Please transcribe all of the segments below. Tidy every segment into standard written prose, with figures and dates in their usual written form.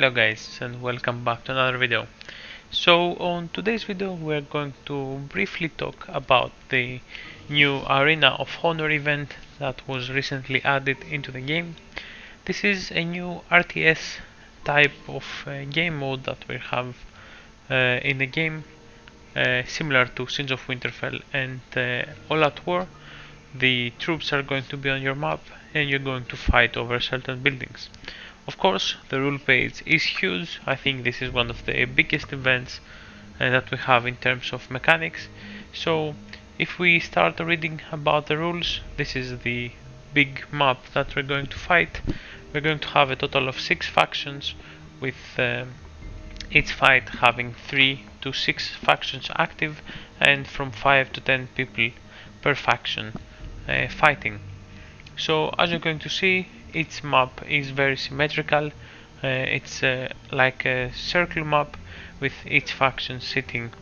Hello guys and welcome back to another video. So on today's video we're going to briefly talk about the new Arena of Honor event that was recently added into the game. This is a new RTS type of game mode that we have in the game, similar to Sins of Winterfell and All Out War. The troops are going to be on your map and you're going to fight over certain buildings. Of course, the rule page is huge. I think this is one of the biggest events that we have in terms of mechanics. So if we start reading about the rules, this is the big map that we're going to fight. We're going to have a total of 6 factions, with each fight having 3 to 6 factions active and from 5 to 10 people per faction fighting. So as you're going to see, each map is very symmetrical. It's like a circle map with each faction sitting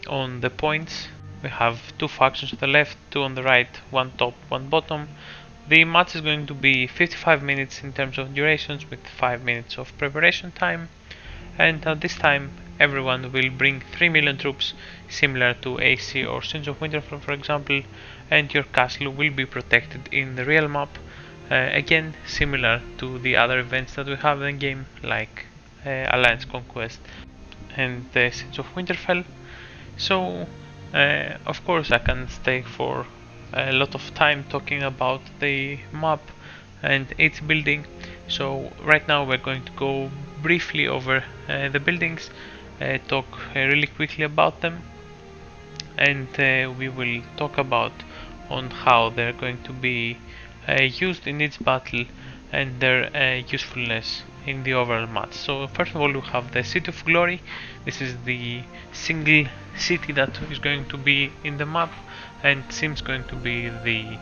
on the points. We have 2 factions on the left, 2 on the right, 1 top, 1 bottom. The match is going to be 55 minutes in terms of durations, with 5 minutes of preparation time. And at this time everyone will bring 3 million troops, similar to AC or Sins of Winterfell for example, and your castle will be protected in the real map, again similar to the other events that we have in the game, like Alliance Conquest and the Sins of Winterfell. So of course I can stay for a lot of time talking about the map and its building. So right now we're going to go briefly over the buildings, talk really quickly about them, and we will talk about on how they're going to be used in each battle and their usefulness in the overall match. So first of all we have the City of Glory. This is the single city that is going to be in the map and seems going to be the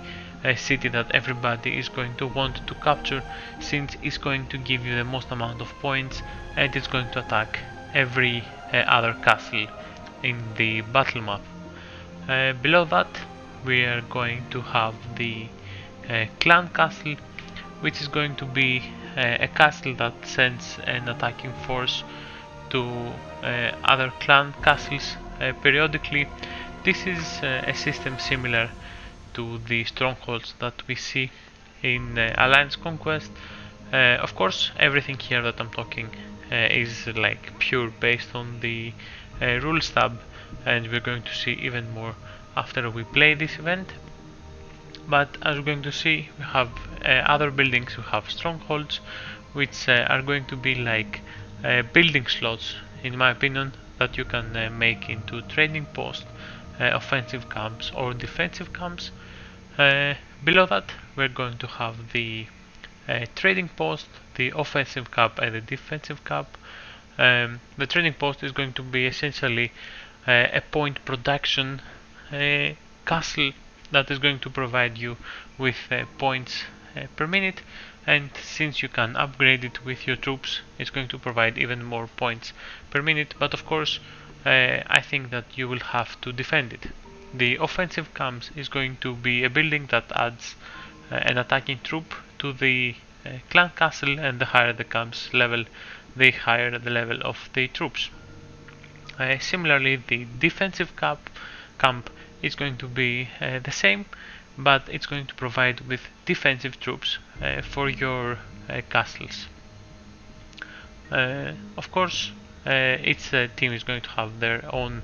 city that everybody is going to want to capture, since it's going to give you the most amount of points and it's going to attack every other castle in the battle map. Below that we are going to have the clan castle, which is going to be a castle that sends an attacking force to other clan castles periodically. This is a system similar to the strongholds that we see in Alliance Conquest. Of course, everything here that I'm talking is like pure based on the rules tab, and we're going to see even more after we play this event. But as we're going to see, we have other buildings. We have strongholds, which are going to be like building slots, in my opinion, that you can make into trading posts, offensive camps or defensive camps. Below that we're going to have the trading post, the offensive camp and the defensive camp. The trading post is going to be essentially a point production castle that is going to provide you with points per minute, and since you can upgrade it with your troops, it's going to provide even more points per minute. But of course I think that you will have to defend it. The offensive camps is going to be a building that adds an attacking troop to the clan castle, and the higher the camp's level, the higher the level of the troops. Similarly, the defensive camp is going to be the same, but it's going to provide with defensive troops for your castles. Of course, each team is going to have their own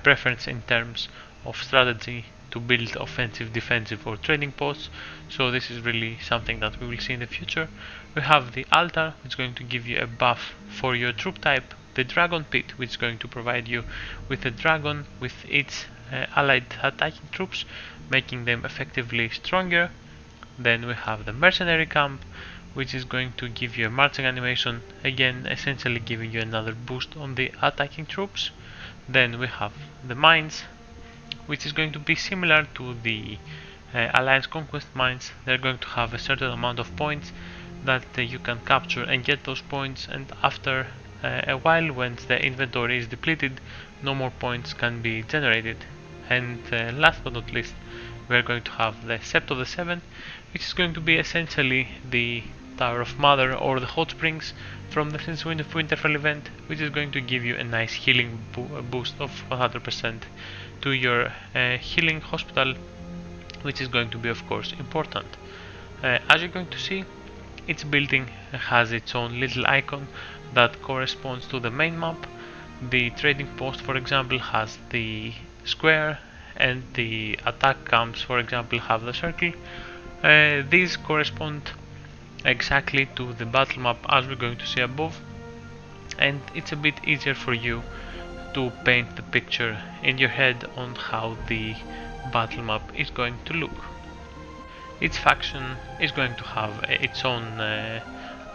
preference in terms of strategy to build offensive, defensive or trading posts, so this is really something that we will see in the future. We have the altar, which is going to give you a buff for your troop type, the dragon pit, which is going to provide you with a dragon with its allied attacking troops, making them effectively stronger. Then we have the mercenary camp, which is going to give you a marching animation, again essentially giving you another boost on the attacking troops. Then we have the mines, which is going to be similar to the Alliance Conquest mines. They're going to have a certain amount of points that you can capture and get those points, and after a while, once the inventory is depleted, no more points can be generated. And last but not least, we're going to have the Sept of the Seven, which is going to be essentially the Tower of Mother or the Hot Springs from the Since Winterfell event, which is going to give you a nice healing boost of 100% to your healing hospital, which is going to be of course important. As you're going to see, each building has its own little icon that corresponds to the main map. The trading post, for example, has the square, and the attack camps, for example, have the circle. These correspond exactly to the battle map as we're going to see above, and it's a bit easier for you to paint the picture in your head on how the battle map is going to look. Each faction is going to have its own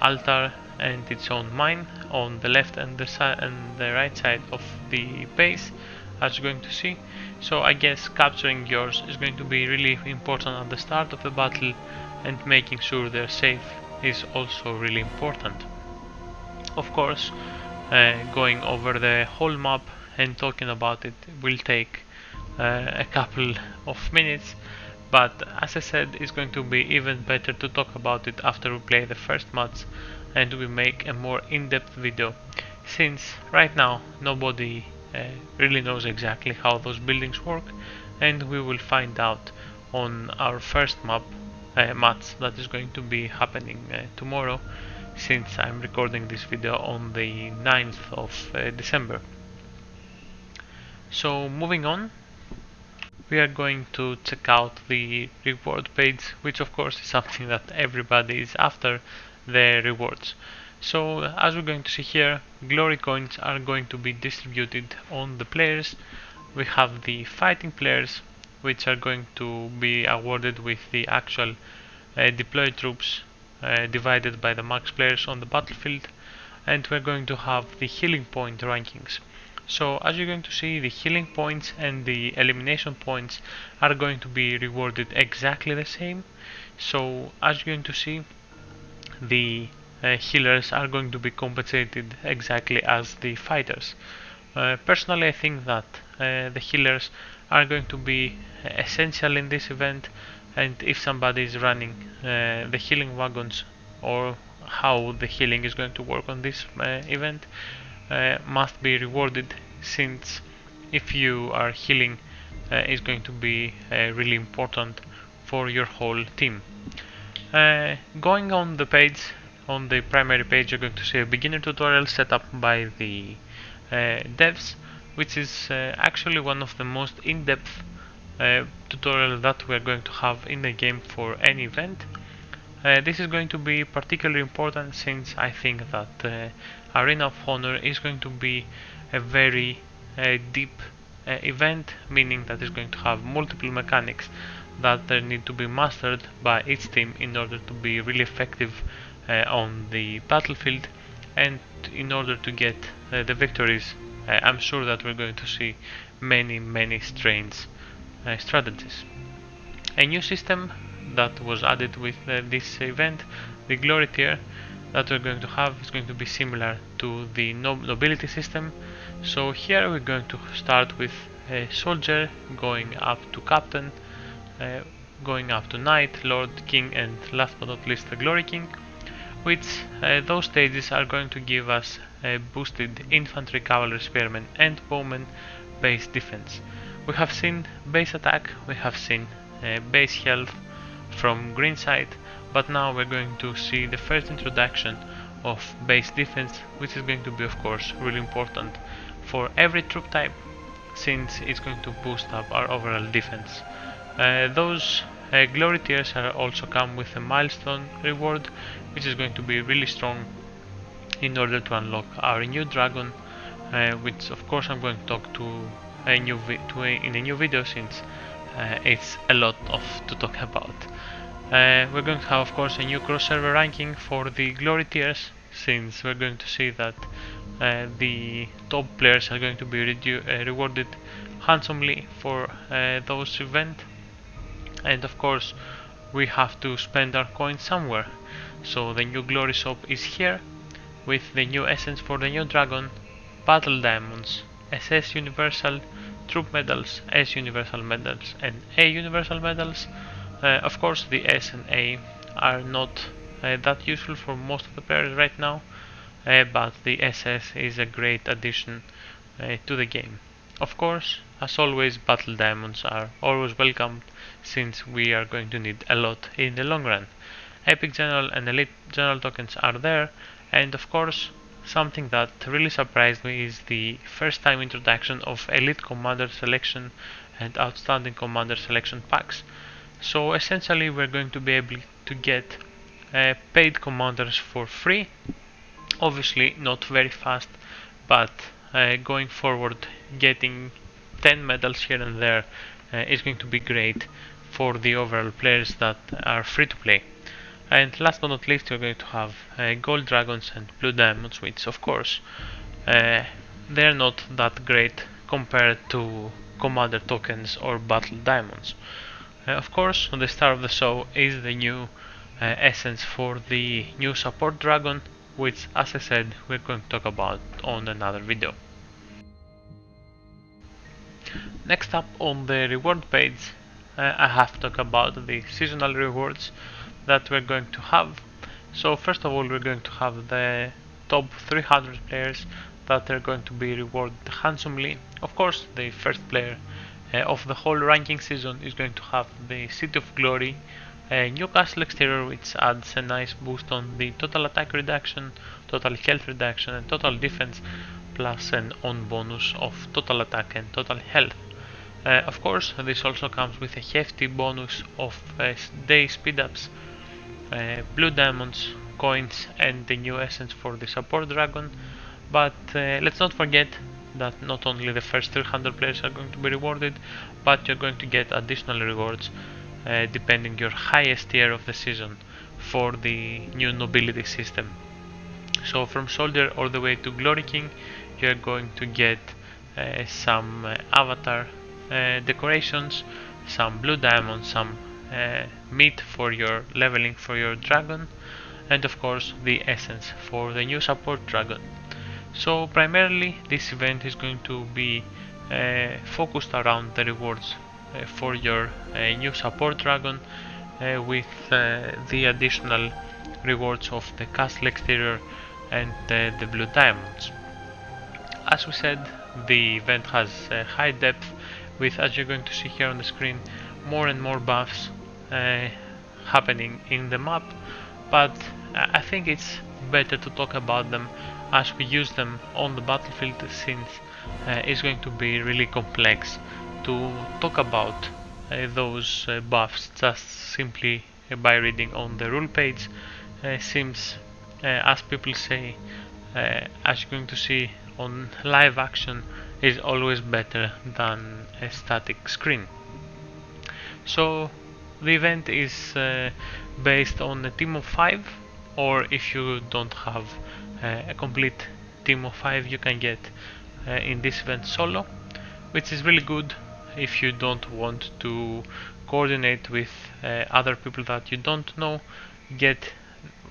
altar and its own mine on the left and the right side of the base, as you're going to see. So I guess capturing yours is going to be really important at the start of the battle, and making sure they're safe is also really important. Of course, going over the whole map and talking about it will take a couple of minutes, but as I said, it's going to be even better to talk about it after we play the first match and we make a more in-depth video, since right now nobody really knows exactly how those buildings work, and we will find out on our first match that is going to be happening tomorrow, since I'm recording this video on the 9th of December. So moving on, we are going to check out the reward page, which of course is something that everybody is after, the rewards. So as we're going to see here, glory coins are going to be distributed on the players. We have the fighting players, which are going to be awarded with the actual deployed troops divided by the max players on the battlefield, and we're going to have the healing point rankings. So as you're going to see, the healing points and the elimination points are going to be rewarded exactly the same. So as you're going to see, the healers are going to be compensated exactly as the fighters. Personally, I think that the healers are going to be essential in this event, and if somebody is running the healing wagons, or how the healing is going to work on this event, must be rewarded, since if you are healing, is going to be really important for your whole team. Going on the page, on the primary page, you're going to see a beginner tutorial set up by the devs, which is actually one of the most in-depth tutorial that we're going to have in the game for any event. This is going to be particularly important, since I think that Arena of Honor is going to be a very deep event, meaning that it's going to have multiple mechanics that need to be mastered by each team in order to be really effective on the battlefield, and in order to get the victories. I'm sure that we're going to see many strange strategies. A new system that was added with this event, the glory tier that we're going to have, is going to be similar to the nobility system. So here we're going to start with a soldier, going up to captain, going up to knight, lord, king, and last but not least the glory king, which those stages are going to give us a boosted infantry, cavalry, spearmen, and bowmen base defense. We have seen base attack, we have seen base health from green side, but now we're going to see the first introduction of base defense, which is going to be of course really important for every troop type, since it's going to boost up our overall defense. Those glory tiers are also come with a milestone reward, which is going to be really strong in order to unlock our new dragon, which of course I'm going to talk to in a new video, since it's a lot to talk about. We're going to have of course a new cross server ranking for the glory tiers, since we're going to see that the top players are going to be rewarded handsomely for those events, and of course we have to spend our coins somewhere. So the new glory shop is here, with the new essence for the new dragon, battle diamonds, SS universal, troop medals, S universal medals, and A universal medals. Of course the S and A are not that useful for most of the players right now, but the SS is a great addition to the game. Of course, as always, battle diamonds are always welcomed since we are going to need a lot in the long run. Epic General and Elite General tokens are there, and of course, something that really surprised me is the first time introduction of Elite Commander Selection and Outstanding Commander Selection packs. So essentially we're going to be able to get paid commanders for free. Obviously not very fast, but going forward getting 10 medals here and there is going to be great for the overall players that are free to play. And last but not least, you're going to have gold dragons and blue diamonds, which of course they're not that great compared to commander tokens or battle diamonds. Of course, the star of the show is the new essence for the new support dragon, which, as I said, we're going to talk about on another video. Next up on the reward page, I have to talk about the seasonal rewards that we're going to have. So first of all, we're going to have the top 300 players that are going to be rewarded handsomely. Of course, the first player of the whole ranking season is going to have the City of Glory new castle exterior, which adds a nice boost on the total attack reduction, total health reduction and total defense, plus an on bonus of total attack and total health. Of course, this also comes with a hefty bonus of day speed ups, blue diamonds, coins and the new essence for the support dragon. But let's not forget that not only the first 300 players are going to be rewarded, but you're going to get additional rewards depending your highest tier of the season for the new nobility system. So from soldier all the way to glory king, you're going to get some avatar decorations, some blue diamonds, some meat for your leveling for your dragon, and of course the essence for the new support dragon. So primarily this event is going to be focused around the rewards for your new support dragon, with the additional rewards of the castle exterior and the blue diamonds. As we said, the event has high depth with, as you're going to see here on the screen, more and more buffs happening in the map, but I think it's better to talk about them as we use them on the battlefield, since it's going to be really complex to talk about those buffs just simply by reading on the rule page. Seems, as people say, as you're going to see on live action, is always better than a static screen. So the event is based on a team of 5, or if you don't have a complete team of 5, you can get in this event solo, which is really good if you don't want to coordinate with other people that you don't know. Get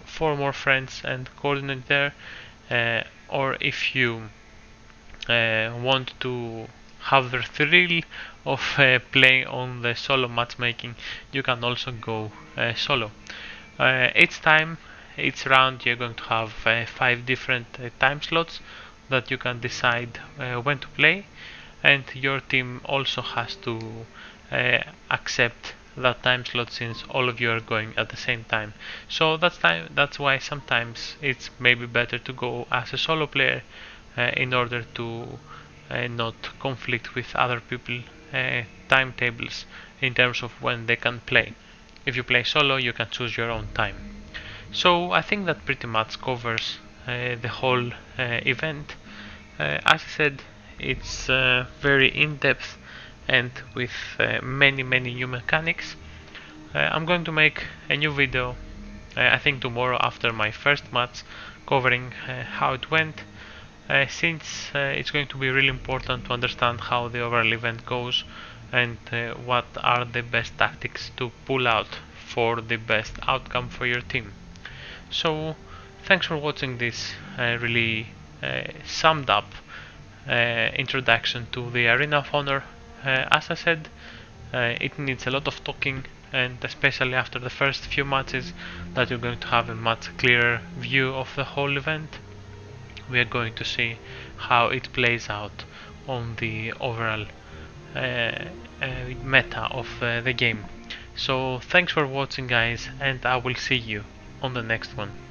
4 more friends and coordinate there, or if you want to have the thrill of playing on the solo matchmaking, you can also go solo. Each round you're going to have 5 different time slots that you can decide when to play, and your team also has to accept that time slot, since all of you are going at the same time. So that's why sometimes it's maybe better to go as a solo player in order to not conflict with other people timetables in terms of when they can play. If you play solo, you can choose your own time. So I think that pretty much covers the whole event. As I said, it's very in-depth and with many new mechanics. I'm going to make a new video, I think tomorrow after my first match, covering how it went, since it's going to be really important to understand how the overall event goes and what are the best tactics to pull out for the best outcome for your team. So thanks for watching this really summed up introduction to the Arena of Honor. As I said, it needs a lot of talking and especially after the first few matches, that you're going to have a much clearer view of the whole event. We are going to see how it plays out on the overall meta of the game. So thanks for watching, guys, and I will see you on the next one.